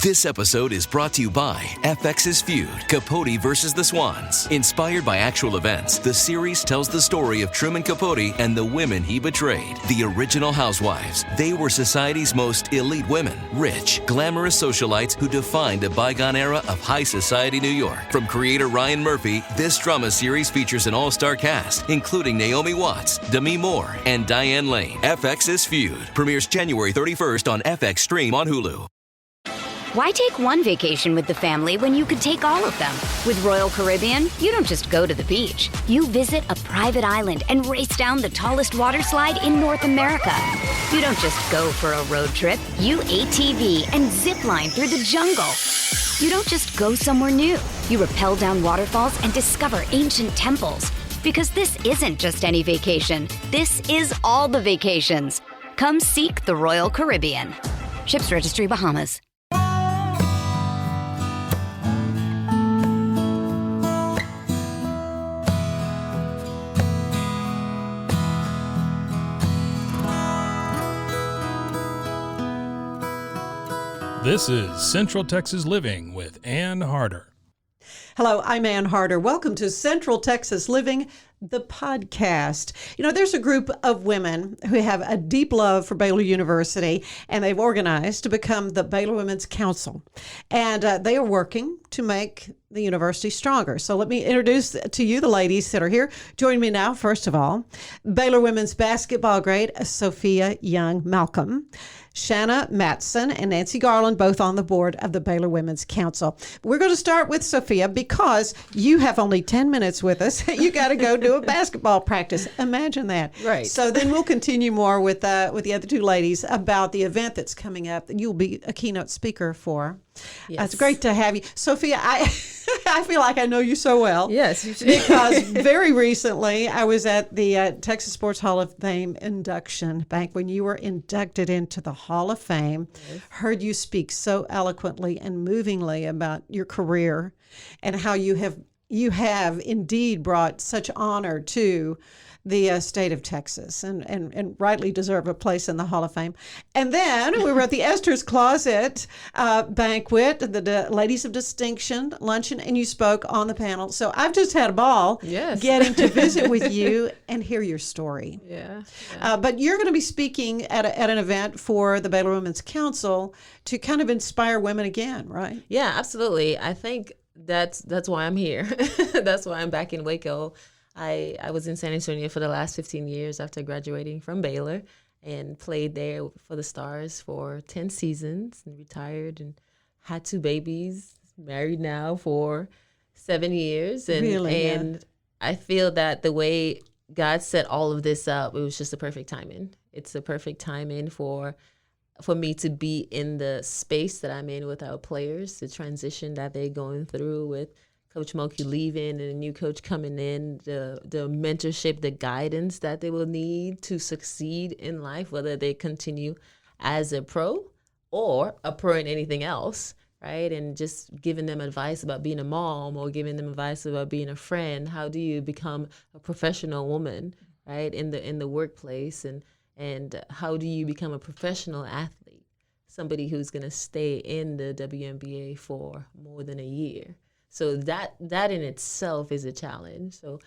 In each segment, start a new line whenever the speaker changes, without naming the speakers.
This episode is brought to you by FX's Feud, Capote versus the Swans. Inspired by actual events, the series tells the story of Truman Capote and the women he betrayed. The original housewives. They were society's most elite women. Rich, glamorous socialites who defined a bygone era of high society New York. From creator Ryan Murphy, this drama series features an all-star cast, including Naomi Watts, Demi Moore, and Diane Lane. FX's Feud premieres January 31st on FX Stream on Hulu.
Why take one vacation with the family when you could take all of them? With Royal Caribbean, you don't just go to the beach. You visit a private island and race down the tallest water slide in North America. You don't just go for a road trip. You ATV and zip line through the jungle. You don't just go somewhere new. You rappel down waterfalls and discover ancient temples. Because this isn't just any vacation. This is all the vacations. Come seek the Royal Caribbean. Ships Registry, Bahamas.
This is Central Texas Living with Ann Harder.
Hello, I'm Ann Harder. Welcome to Central Texas Living, the podcast. You know, there's a group of women who have a deep love for Baylor University, and they've organized to become the Baylor Women's Council. And they are working to make the university stronger. So let me introduce to you the ladies that are here. Joining me now, first of all, Baylor women's basketball great Sophia Young-Malcolm, Shanna Mattson, and Nancy Garland, both on the board of the Baylor Women's Council. We're going to start with Sophia because you have only 10 minutes with us. You got to go do a basketball practice. Imagine that.
Right.
So then we'll continue more with the other two ladies about the event that's coming up that you'll be a keynote speaker for.
Yes.
It's great to have you. Sophia, I feel like I know you so well.
Yes, you should.
Because very recently I was at the Texas Sports Hall of Fame induction bank when you were inducted into the Hall of Fame. Yes. Heard you speak so eloquently and movingly about your career and how you have indeed brought such honor to the state of Texas and rightly deserve a place in the Hall of Fame. And then we were at the Esther's Closet banquet, the Ladies of Distinction luncheon, and you spoke on the panel. So I've just had a ball getting to visit with you and hear your story.
Yeah.
But you're going to be speaking at an event for the Baylor Women's Council to kind of inspire women again, right?
Yeah, absolutely. I think that's why I'm here. That's why I'm back in Waco. I was in San Antonio for the last 15 years after graduating from Baylor and played there for the Stars for 10 seasons and retired and had 2 babies, married now for 7 years. And I feel that the way God set all of this up, it was just the perfect timing. It's the perfect timing for me to be in the space that I'm in with our players, the transition that they're going through with Coach Mulkey leaving and a new coach coming in, the mentorship, the guidance that they will need to succeed in life, whether they continue as a pro or a pro in anything else, right? And just giving them advice about being a mom or giving them advice about being a friend. How do you become a professional woman, right, in the workplace? And how do you become a professional athlete, somebody who's going to stay in the WNBA for more than a year? So that in itself is a challenge. So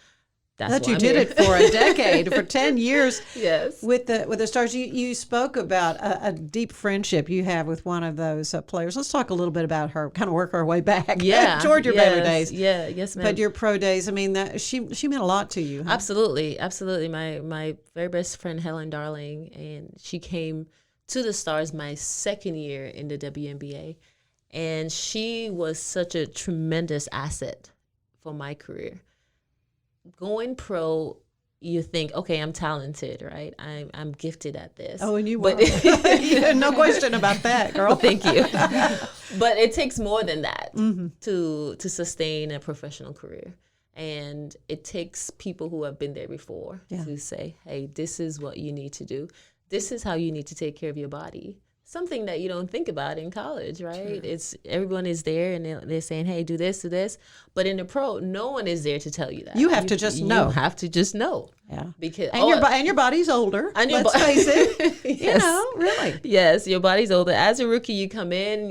that's why
you did
here.
it for a decade, for 10 years.
Yes.
With the Stars, you spoke about a deep friendship you have with one of those players. Let's talk a little bit about her. Kind of work our way back.
Yeah.
Toward your Baylor days.
Yeah. Yes, ma'am.
But your pro days. I mean, she meant a lot to you. Huh?
Absolutely. My very best friend Helen Darling, and she came to the Stars my second year in the WNBA. And she was such a tremendous asset for my career. Going pro, you think, okay, I'm talented, right? I'm gifted at this.
Oh, and you were. No question about that, girl.
Well, thank you. But it takes more than that to sustain a professional career. And it takes people who have been there before to say, hey, this is what you need to do. This is how you need to take care of your body. something that you don't think about in college, right? True. It's everyone is there and they're saying, hey, do this, do this. But in the pro, no one is there to tell you that.
You have to just know.
You have to just know.
Yeah.
Because
and your body's older. Let's face it. Yes. You know, really.
Yes, your body's older. As a rookie, you come in,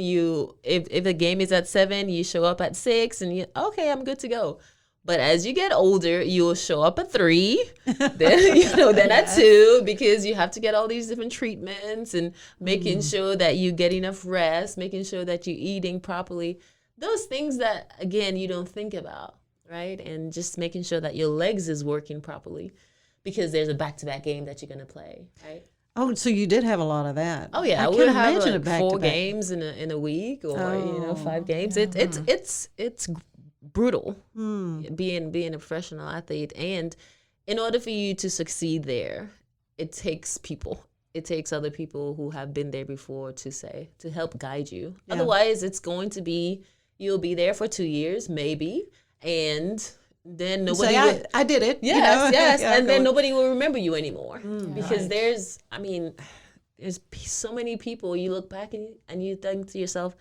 if the game is at 7, you show up at 6 and okay, I'm good to go. But as you get older, you'll show up at 3, then at 2, because you have to get all these different treatments and making sure that you get enough rest, making sure that you're eating properly. Those things that, again, you don't think about, right? And just making sure that your legs is working properly because there's a back-to-back game that you're going to play, right?
Oh, so you did have a lot of that.
Oh yeah, I would have like 4 games in a week, or 5 games. Yeah. It's brutal being a professional athlete, and in order for you to succeed there, it takes people. It takes other people who have been there before to help guide you. Yeah. Otherwise, it's going to be you'll be there for 2 years maybe, and then nobody
say, I did it.
Yes, yeah, and then nobody will remember you anymore because there's so many people. You look back and you think to yourself,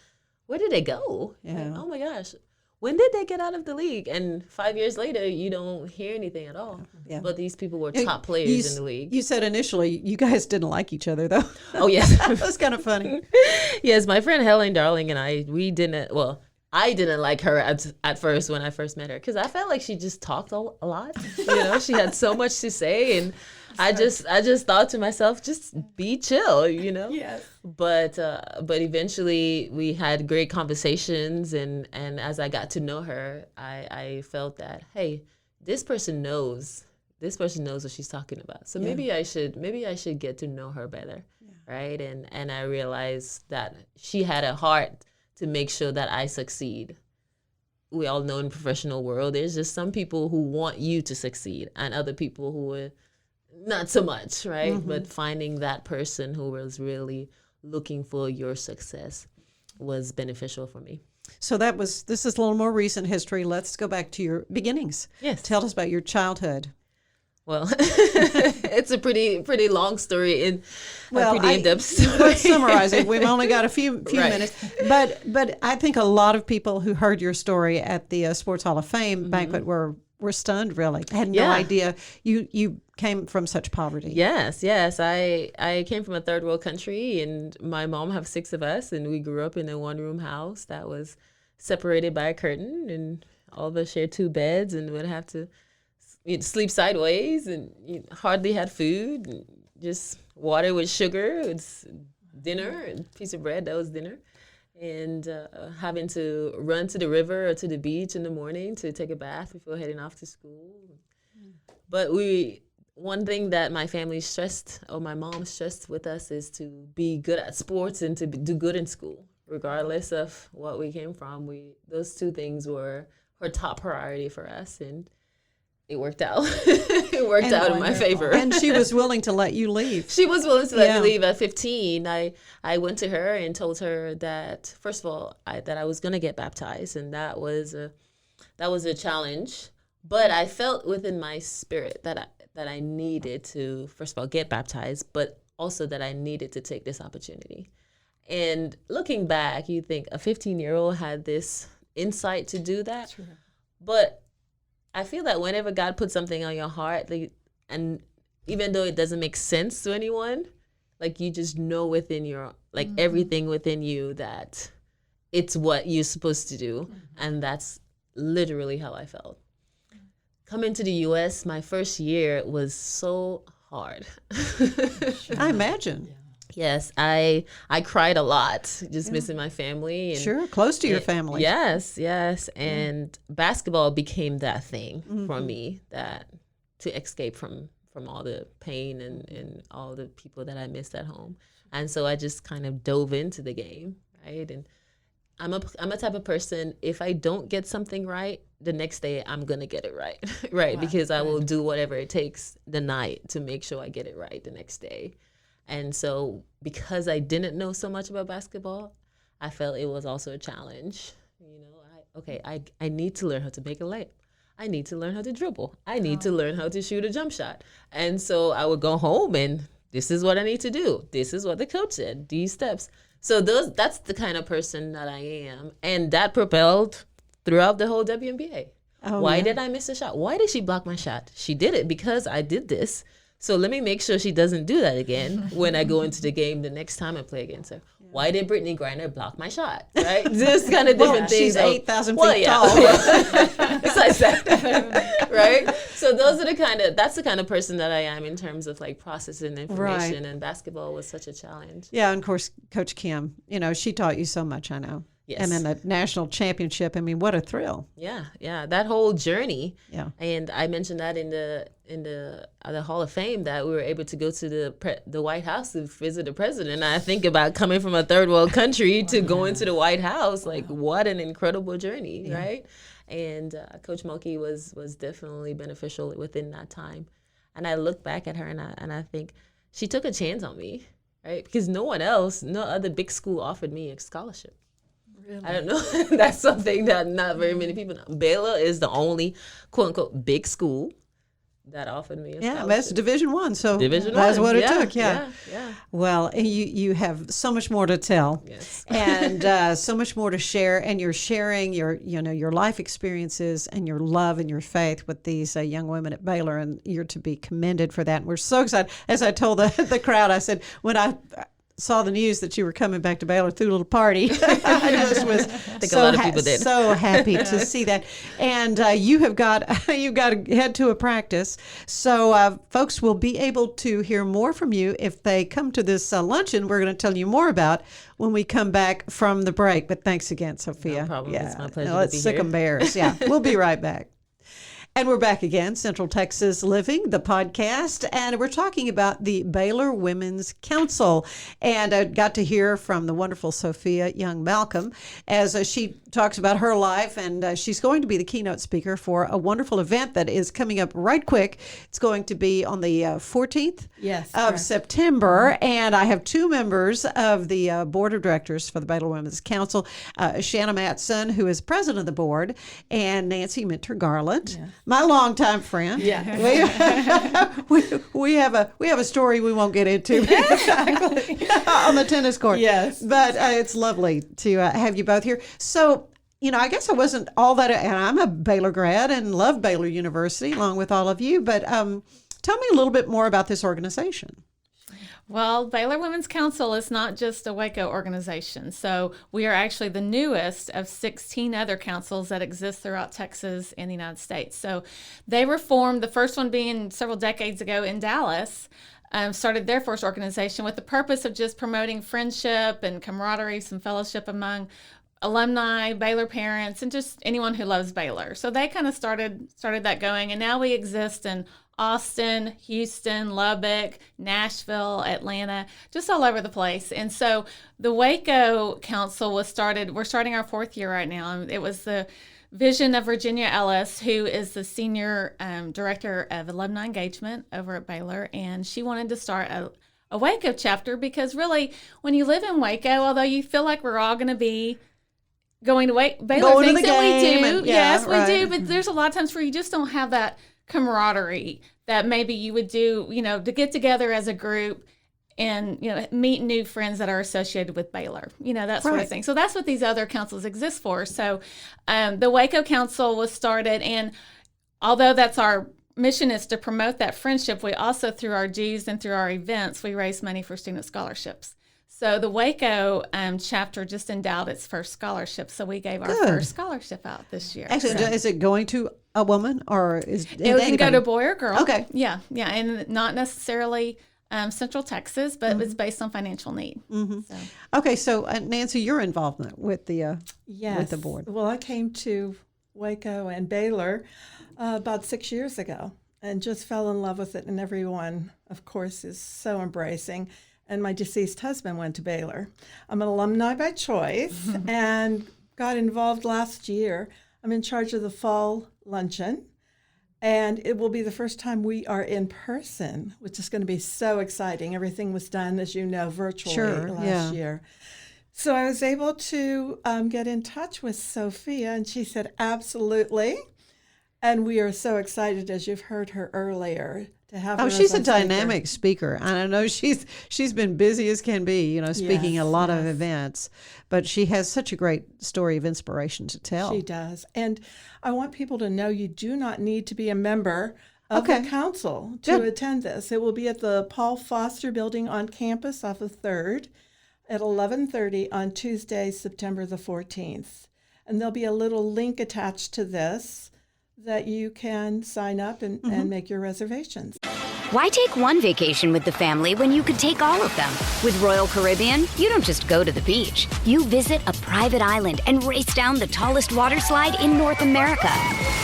where did they go?
Yeah.
Like, oh my gosh, when did they get out of the league? And 5 years later, you don't hear anything at all. Yeah. But these people were top players in the league.
You said initially you guys didn't like each other, though.
Oh, yes.
That was kind of funny.
Yes, my friend Helen Darling and I didn't like her at first when I first met her because I felt like she just talked a lot. She had so much to say, and I just thought to myself, just be chill, Yes. But eventually we had great conversations, and as I got to know her, I felt that, hey, this person knows what she's talking about. So maybe I should get to know her better, right? And I realized that she had a heart to make sure that I succeed. We all know in the professional world, there's just some people who want you to succeed and other people who are not so much, right? Mm-hmm. But finding that person who was really looking for your success was beneficial for me.
So this is a little more recent history. Let's go back to your beginnings.
Yes.
Tell us about your childhood.
Well, it's a pretty long story and pretty in-depth story.
Let's summarize it. We've only got a few minutes, but I think a lot of people who heard your story at the Sports Hall of Fame banquet were stunned. Really, had no idea you came from such poverty.
Yes. I came from a third world country, and my mom have 6 of us, and we grew up in a 1-room house that was separated by a curtain, and all of us shared 2 beds, and would have to sleep sideways, and hardly had food, and just water with sugar. It's dinner, and a piece of bread, that was dinner. And having to run to the river or to the beach in the morning to take a bath before heading off to school. But one thing that my family stressed, or my mom stressed with us, is to be good at sports and to do good in school, regardless of what we came from. Those 2 things were her top priority for us, and it worked out. It worked out in my favor.
And she was willing to let you leave.
She was willing to let me leave at 15. I went to her and told her that, first of all, that I was going to get baptized, and that was a challenge. But I felt within my spirit that I needed to, first of all, get baptized, but also that I needed to take this opportunity. And looking back, you think a 15-year-old had this insight to do that. Sure. But I feel that whenever God puts something on your heart, and even though it doesn't make sense to anyone, you just know within your, everything within you that it's what you're supposed to do. Mm-hmm. And that's literally how I felt. Coming to the U.S., my first year was so hard.
I imagine. Yeah.
Yes, I cried a lot, just missing my family. And,
sure, close to your family.
Yes. And basketball became that thing for me, that to escape from all the pain and all the people that I missed at home. And so I just kind of dove into the game, right? And I'm a type of person, if I don't get something right, the next day I'm going to get it right, right? Wow. Because I will do whatever it takes the night to make sure I get it right the next day. And so because I didn't know so much about basketball, I felt it was also a challenge. I need to learn how to make a layup. I need to learn how to dribble. I need to learn how to shoot a jump shot. And so I would go home and This is what I need to do. This is what the coach said. These steps. So that's the kind of person that I am. And that propelled throughout the whole WNBA. Why did I miss a shot? Why did she block my shot? She did it because I did this. So let me make sure she doesn't do that again when I go into the game the next time I play against her. Why did Brittany Griner block my shot? Right? This kind of different things.
She's 8,000 feet tall.
Besides that, right? So that's the kind of person that I am in terms of like processing information. And basketball was such a challenge.
Yeah, and of course, Coach Kim, she taught you so much, I know.
Yes.
And then the national championship. I mean, what a thrill.
Yeah, that whole journey.
Yeah.
And I mentioned that in the Hall of Fame that we were able to go to the White House to visit the president. And I think about coming from a third world country to going to the White House, like what an incredible journey, right? And Coach Mulkey was definitely beneficial within that time. And I look back at her and I think she took a chance on me, right? Because no other big school offered me a scholarship. Really? I don't know. That's something that not very many people know. Baylor is the only quote unquote big school that offered me a scholarship.
Yeah, that's Division I. So
Division
that's
I.
what it took. Yeah.
Yeah.
Well, you have so much more to tell.
Yes.
And so much more to share. And you're sharing your life experiences and your love and your faith with these young women at Baylor, and you're to be commended for that. And we're so excited. As I told the crowd, I said when I saw the news that you were coming back to Baylor, threw a little party. I just was
a lot of people did.
So happy to see that. And you've got to head to a practice. So folks will be able to hear more from you if they come to this luncheon we're going to tell you more about when we come back from the break. But thanks again, Sophia.
No problem.
Yeah.
It's my pleasure
Let's
to be
sick
here.
'em bears. Yeah, we'll be right back. And we're back again, Central Texas Living, the podcast, and we're talking about the Baylor Women's Council. And I got to hear from the wonderful Sophia Young Malcolm as she talks about her life, and she's going to be the keynote speaker for a wonderful event that is coming up right quick. It's going to be on the 14th of September, and I have two members of the board of directors for the Baylor Women's Council, Shanna Mattson, who is president of the board, and Nancy Minter Garland. Yeah. My longtime friend.
Yeah,
we have a story we won't get into on the tennis court.
Yes,
but it's lovely to have you both here. So I guess I wasn't all that, and I'm a Baylor grad and love Baylor University along with all of you. But tell me a little bit more about this organization.
Well, Baylor Women's Council is not just a Waco organization. So we are actually the newest of 16 other councils that exist throughout Texas and the United States. So they were formed, the first one being several decades ago in Dallas, started their first organization with the purpose of just promoting friendship and camaraderie, some fellowship among alumni, Baylor parents, and just anyone who loves Baylor. So they kind of started that going. And now we exist in Austin, Houston, Lubbock, Nashville, Atlanta, just all over the place. And so the Waco Council was started. We're starting our fourth year right now. It was the vision of Virginia Ellis, who is the senior director of alumni engagement over at Baylor. And she wanted to start a Waco chapter because really, when you live in Waco, although you feel like we're all going to be going to Baylor things that we do. Yes, we do. But there's a lot of times where you just don't have that camaraderie that maybe you would do, to get together as a group and, meet new friends that are associated with Baylor, that sort of thing. So that's what these other councils exist for. So the Waco Council was started, and although that's our mission is to promote that friendship, we also, through our dues and through our events, we raise money for student scholarships. So the Waco chapter just endowed its first scholarship. So we gave our first scholarship out this year.
Excellent. So is it going to a woman or is it
can go to a boy or girl?
Okay.
Yeah. And not necessarily Central Texas, but it's based on financial need.
Mm-hmm. So. Okay. So Nancy, your involvement with the with the board.
Well, I came to Waco and Baylor about 6 years ago and just fell in love with it. And everyone, of course, is so embracing. And my deceased husband went to Baylor. I'm an alumni by choice and got involved last year. I'm in charge of the fall luncheon, and it will be the first time we are in person, which is going to be so exciting. Everything was done, as you know, virtually last year. So I was able to get in touch with Sophia, and she said, absolutely. And we are so excited, as you've heard her earlier, to have her.
Oh,
as
she's a
our speaker.
dynamic speaker. And I know she's been busy as can be, speaking
Yes,
at a lot of
yes.
events. But she has such a great story of inspiration to tell.
She does. And I want people to know you do not need to be a member of
Okay.
the council to
Good.
attend this. It will be at the Paul Foster Building on campus off of 3rd at 11:30 on Tuesday, September the 14th. And there'll be a little link attached to this that you can sign up and make your reservations.
Why take one vacation with the family when you could take all of them? With Royal Caribbean, you don't just go to the beach. You visit a private island and race down the tallest water slide in North America.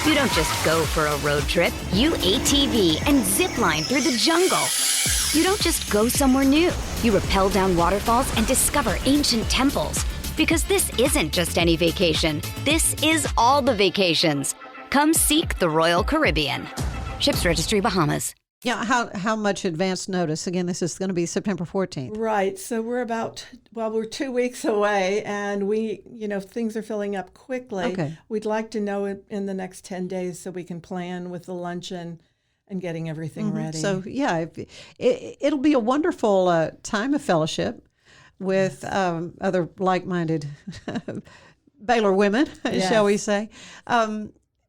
You don't just go for a road trip. You ATV and zip line through the jungle. You don't just go somewhere new. You rappel down waterfalls and discover ancient temples. Because this isn't just any vacation. This is all the vacations. Come seek the Royal Caribbean. Ships Registry, Bahamas.
Yeah, how much advance notice? Again, this is going to be September 14th.
Right. So we're 2 weeks away, and things are filling up quickly.
Okay.
We'd like to know it in the next 10 days so we can plan with the luncheon and getting everything ready.
So, yeah, it'll be a wonderful time of fellowship with other like-minded Baylor women, shall we say.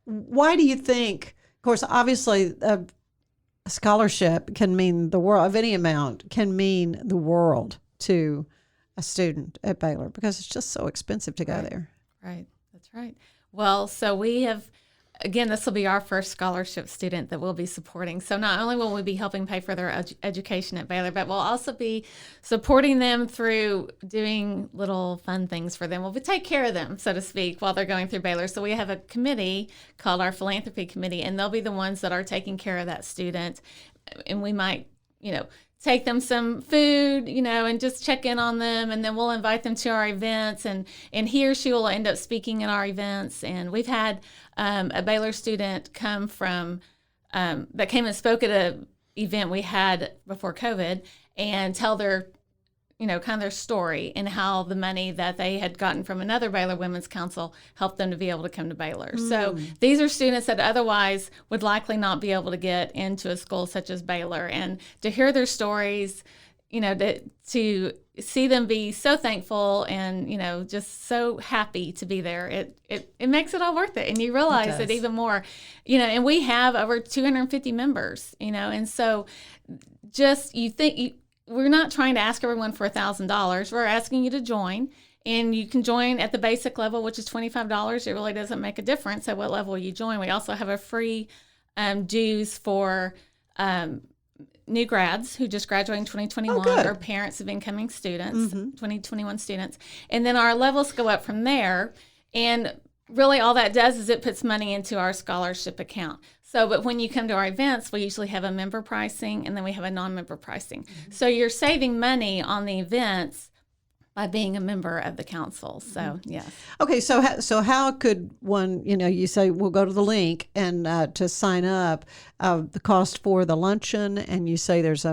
Why do you think, of course, obviously, a scholarship can mean the world, of any amount, can mean the world to a student at Baylor because it's just so expensive to go there.
Right. That's right. Well, so we have, again, this will be our first scholarship student that we'll be supporting. So not only will we be helping pay for their education at Baylor, but we'll also be supporting them through doing little fun things for them. We'll take care of them, so to speak, while they're going through Baylor. So we have a committee called our philanthropy committee, and they'll be the ones that are taking care of that student. And we might, take them some food, and just check in on them. And then we'll invite them to our events, and he or she will end up speaking at our events. And we've had a Baylor student come from, that came and spoke at an event we had before COVID and tell their, kind of their story and how the money that they had gotten from another Baylor Women's Council helped them to be able to come to Baylor. So these are students that otherwise would likely not be able to get into a school such as Baylor. And to hear their stories, to see them be so thankful and, just so happy to be there, it makes it all worth it. And you realize it even more, and we have over 250 members, and so just we're not trying to ask everyone for $1,000. We're asking you to join, and you can join at the basic level, which is $25. It really doesn't make a difference at what level you join. We also have a free dues for new grads who just graduated in 2021 or parents of incoming students, 2021 students. And then our levels go up from there. And really all that does is it puts money into our scholarship account. So, but when you come to our events, we usually have a member pricing and then we have a non-member pricing. So you're saving money on the events by being a member of the council. So, yes.
Okay, so how could one, you say we'll go to the link and to sign up, the cost for the luncheon, and you say there's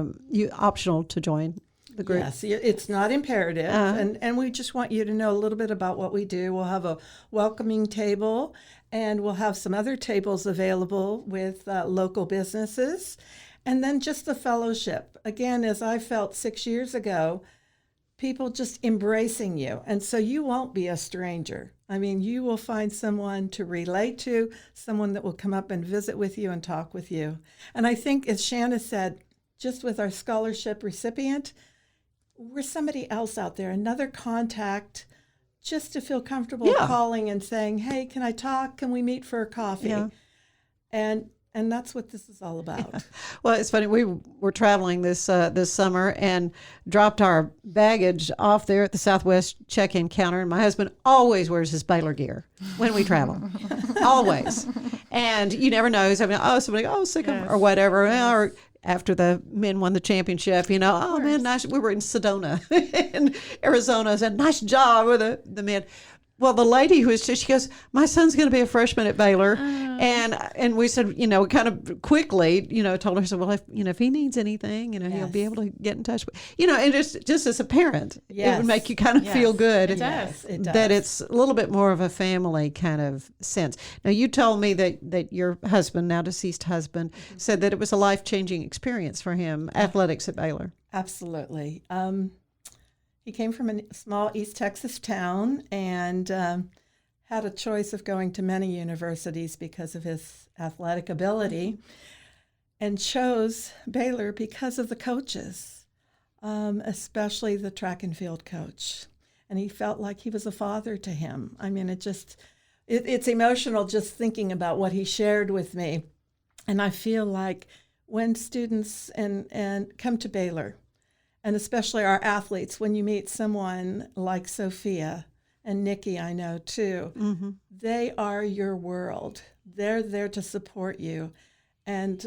optional to join the group.
Yes, it's not imperative, and we just want you to know a little bit about what we do. We'll have a welcoming table, and we'll have some other tables available with local businesses, and then just the fellowship. Again, as I felt 6 years ago, people just embracing you, and so you won't be a stranger. I mean, you will find someone to relate to, someone that will come up and visit with you and talk with you. And I think, as Shanna said, just with our scholarship recipient, we're somebody else out there, another contact, just to feel comfortable calling and saying, hey, can I talk? Can we meet for a coffee? Yeah. And that's what this is all about. Yeah.
Well, it's funny. We were traveling this summer and dropped our baggage off there at the Southwest check-in counter. And my husband always wears his Baylor gear when we travel, always. And you never know. Somebody, sick or whatever. Or after the men won the championship, man, nice. We were in Sedona in Arizona. Said, nice job with the men. Well, the lady who was she goes, my son's going to be a freshman at Baylor, and we said, kind of quickly, told her, so well, if he needs anything, he'll be able to get in touch with, and just as a parent, it would make you kind of feel good.
It does.
It does.
That it's a little bit more of a family kind of sense. Now, you told me that your husband, now deceased husband, said that it was a life-changing experience for him, athletics at Baylor.
Absolutely. He came from a small East Texas town and had a choice of going to many universities because of his athletic ability, and chose Baylor because of the coaches, especially the track and field coach. And he felt like he was a father to him. I mean, it's emotional just thinking about what he shared with me. And I feel like when students and come to Baylor, and especially our athletes, when you meet someone like Sophia and Nikki, I know too, they are your world. They're there to support you. And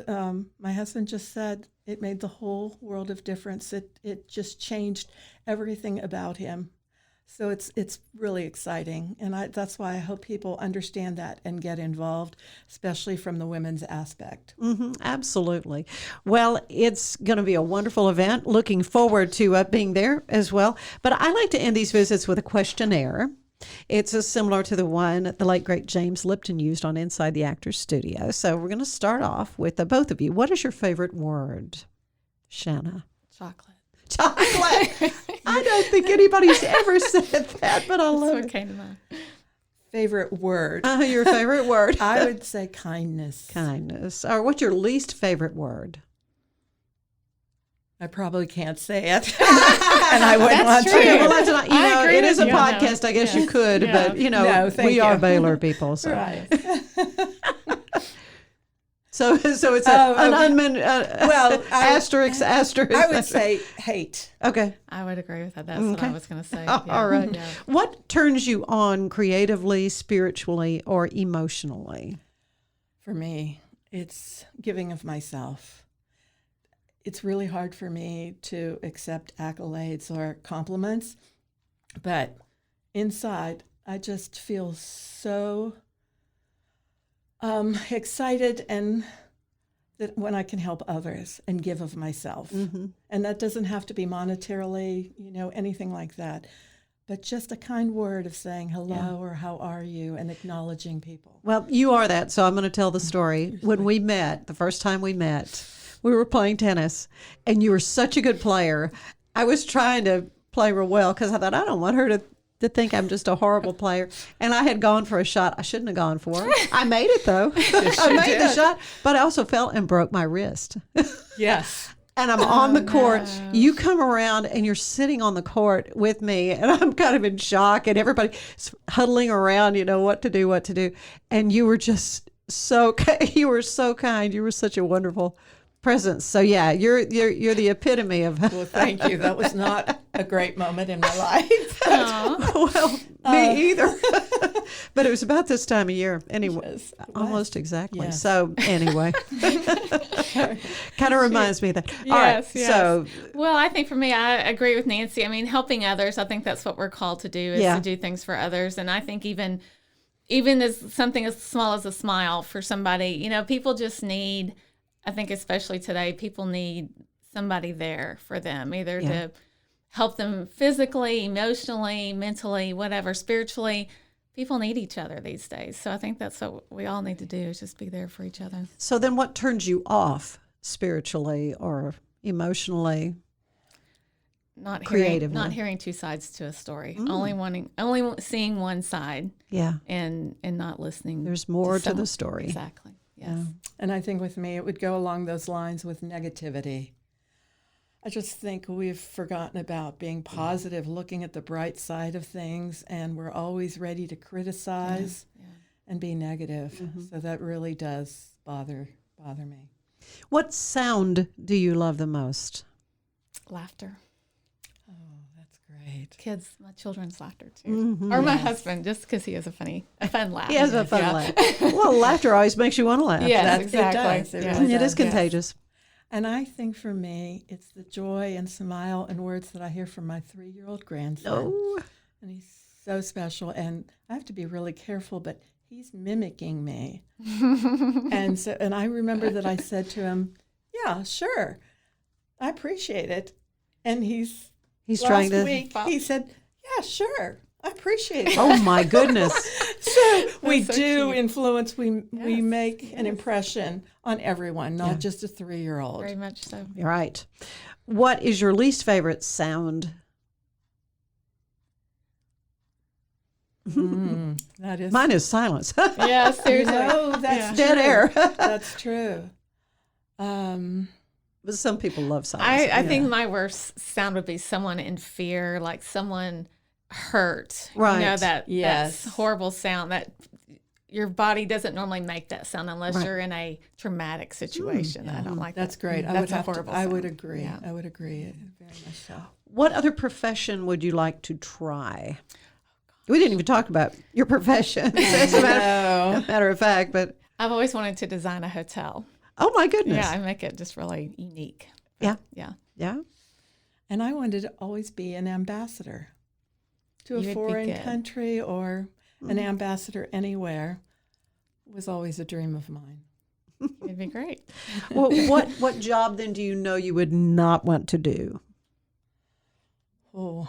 my husband just said it made the whole world of difference. It just changed everything about him. So it's really exciting. And that's why I hope people understand that and get involved, especially from the women's aspect.
Absolutely. Well, it's going to be a wonderful event. Looking forward to being there as well. But I like to end these visits with a questionnaire. It's similar to the one the late, great James Lipton used on Inside the Actors Studio. So we're going to start off with both of you. What is your favorite word, Shanna?
Chocolate.
Chocolate. I don't think anybody's ever said that, but I love
That's what
it.
came to mind.
Favorite word?
Your favorite word?
I would say kindness.
Kindness. Or what's your least favorite word?
I probably can't say it, and I wouldn't want
true.
to.
Well, that's not,
I agree
it is a
with you on that
podcast. I guess
one.
you could,
Yeah.
but
No, thank
we are
you.
Baylor people. So,
Right.
so it's an
okay.
unmeant
Well,
asterisk.
I would say hate.
Okay.
I would agree with that. That's what I was going to say. Yeah.
All right.
Yeah.
What turns you on creatively, spiritually, or emotionally?
For me, it's giving of myself. It's really hard for me to accept accolades or compliments, but inside, I just feel so excited and that when I can help others and give of myself. And that doesn't have to be monetarily, anything like that, but just a kind word of saying hello or how are you and acknowledging people.
Well, you are that, so I'm going to tell the story. When we met, the first time we met, we were playing tennis, and you were such a good player. I was trying to play real well because I thought, I don't want her to think I'm just a horrible player. And I had gone for a shot I shouldn't have gone for. I made it, though. I made the shot, but I also fell and broke my wrist.
Yes.
And I'm on the court. You come around and you're sitting on the court with me, and I'm kind of in shock, and everybody's huddling around, what to do. And you were just you were so kind. You were such a wonderful presence. So yeah, you're the epitome of.
Well, thank you. That was not a great moment in my life.
Well, me either. But it was about this time of year anyway.
Yes, it was.
Almost exactly.
Yes.
So anyway, kind of reminds me of that. All right.
Yes.
So
Well, I think for me, I agree with Nancy. I mean, helping others, I think that's what we're called to do, is to do things for others. And I think even as something as small as a smile for somebody, people just need, I think especially today, people need somebody there for them, either to help them physically, emotionally, mentally, whatever, spiritually. People need each other these days. So I think that's what we all need to do, is just be there for each other.
So then what turns you off spiritually or emotionally?
Not
Creatively.
hearing two sides to a story. Only seeing one side.
Yeah.
And not listening.
There's more to
someone.
the story.
Exactly. Yes.
And I think with me, it would go along those lines with negativity. I just think we've forgotten about being positive, looking at the bright side of things, and we're always ready to criticize and be negative. So that really does bother me.
What sound do you love the most?
Laughter.
Oh, that's great.
Kids, my children's laughter too. Or my husband, just because he has a fun laugh.
He has a fun laugh. Well, laughter always makes you want to laugh.
Yes,
It
exactly.
does. It
Yeah.
really
It
does.
is contagious.
And I think for me, it's the joy and smile and words that I hear from my 3-year-old grandson.
Oh,
And he's so special. And I have to be really careful, but he's mimicking me. And I remember that I said to him, yeah, sure, I appreciate it. And he's
trying to.
last week, he said, yeah, sure, I appreciate it.
Oh my goodness!
So we
so
do
cute.
influence. We make an impression on everyone, not just a 3-year-old.
Very much so.
You're right. What is your least favorite sound?
That is
Mine is silence.
Yeah, seriously.
that's
Dead
true.
air.
That's true.
But some people love silence.
I think my worst sound would be someone in fear, like someone hurt.
Right.
You know, that
Yes.
horrible sound that your body doesn't normally make that sound unless
Right.
you're in a traumatic situation. I don't like
That's
that.
great.
That's a horrible
I would
sound.
agree.
Yeah.
I would agree. Very much so.
What other profession would you like to try? We didn't even talk about your profession. As a matter of fact, but
I've always wanted to design a hotel.
oh my goodness.
Yeah, I make it just really unique.
Yeah.
Yeah.
Yeah.
And I wanted to always be an ambassador to
You
a
would be
foreign
good.
country or an ambassador anywhere was always a dream of mine.
It'd be great.
Well, what job then do you know you would not want to do?
Oh,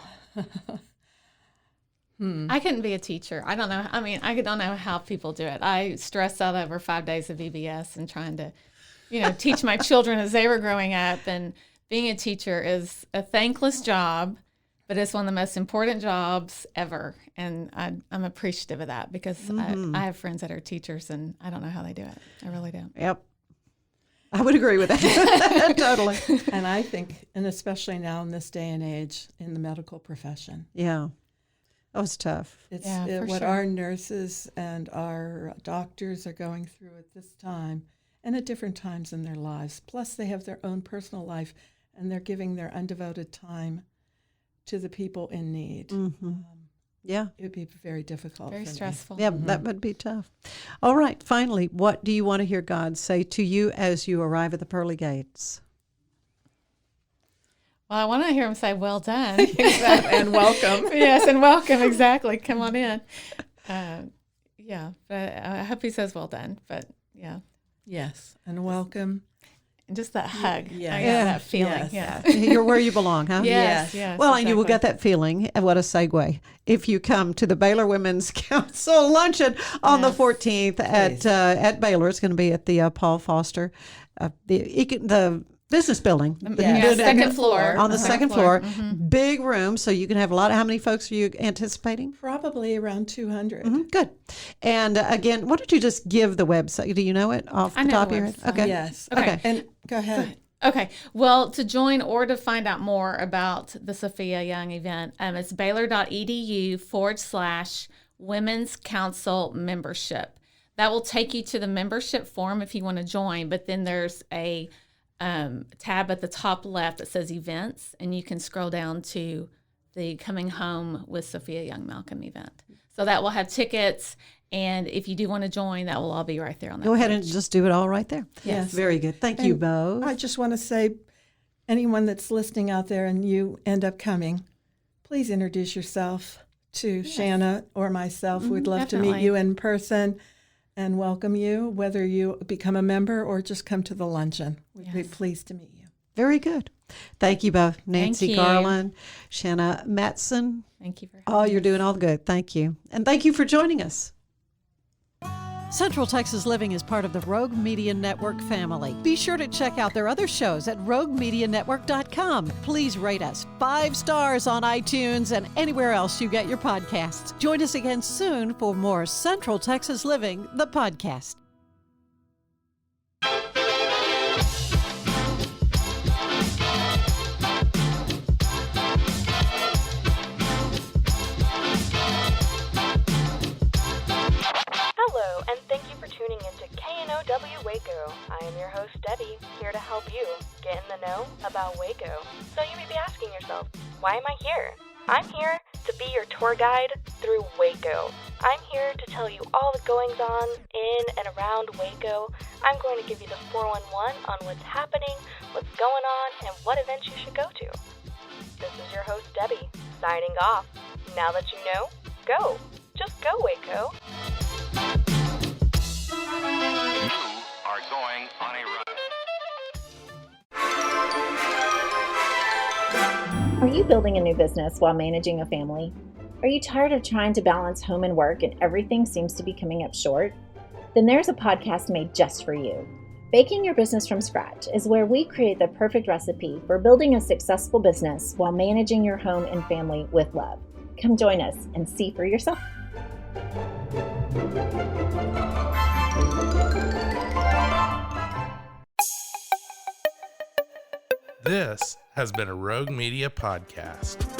I couldn't be a teacher. I don't know. I mean, I don't know how people do it. I stressed out over 5 days of VBS and trying to, teach my children as they were growing up. And being a teacher is a thankless job, but it's one of the most important jobs ever. And I'm appreciative of that because I have friends that are teachers and I don't know how they do it. I really don't.
Yep. I would agree with that. Totally.
and I think, and especially now in this day and age in the medical profession,
Yeah. That was tough.
it's
Yeah, for
what
sure.
our nurses and our doctors are going through at this time and at different times in their lives. Plus, they have their own personal life and they're giving their undevoted time to the people in need.
Yeah.
It would be very difficult.
Very
for me.
stressful.
Yeah, that would be tough. All right. Finally, what do you want to hear God say to you as you arrive at the pearly gates?
Well, I want to hear him say, well done.
And welcome.
Yes, and welcome. Exactly. Come on in. Yeah, but I hope he says well done. But yeah,
Yes, and welcome.
and just that hug.
Yeah.
I got
Yeah.
that feeling.
Yes.
Yeah.
You're where you belong, huh?
Yes. Yes.
Well, and you will
exactly.
get that feeling, and what a segue, if you come to the Baylor Women's Council luncheon on the 14th at Baylor. It's going to be at the Paul Foster, the business building.
Yeah, second floor.
On the second floor.
Mm-hmm.
Big room, so you can have a lot. How many folks are you anticipating?
Probably around 200.
Good. And again, why don't you just give the website? Do you know it off
I
the
know
top
the
of your head?
website.
Okay.
Yes.
Okay.
And go ahead.
Okay. Well, to join or to find out more about the Sophia Young event, it's baylor.edu/Women's Council membership. That will take you to the membership form if you want to join, but then there's a tab at the top left that says events, and you can scroll down to the Coming Home with Sophia Young Malcolm event. So that will have tickets, and if you do want to join, that will all be right there on that
Go ahead and
page.
just do it all right there.
Yes.
Very good. Thank you
And
both.
I just want to say, anyone that's listening out there and you end up coming, please introduce yourself to Shanna or myself. We'd love to meet
definitely.
you in person and welcome you, whether you become a member or just come to the luncheon. We'd be pleased to meet you.
Very good. Thank you both. Nancy
you.
Garland, Shanna Mattson.
Thank you for
Oh, you're doing all good. Thank you. And thank you for joining us. Central Texas Living is part of the Rogue Media Network family. Be sure to check out their other shows at roguemedianetwork.com. Please rate us 5 stars on iTunes and anywhere else you get your podcasts. Join us again soon for more Central Texas Living, the podcast.
Hello, and thank you for tuning into KNOW Waco. I am your host, Debbie, here to help you get in the know about Waco. So you may be asking yourself, why am I here? I'm here to be your tour guide through Waco. I'm here to tell you all the goings-on in and around Waco. I'm going to give you the 411 on what's happening, what's going on, and what events you should go to. This is your host, Debbie, signing off. Now that you know, Go. Just go, Waco.
You are going on a run.
Are you building a new business while managing a family? Are you tired of trying to balance home and work and everything seems to be coming up short? Then there's a podcast made just for you. Baking Your Business from Scratch is where we create the perfect recipe for building a successful business while managing your home and family with love. Come join us and see for yourself.
This has been a Rogue Media podcast.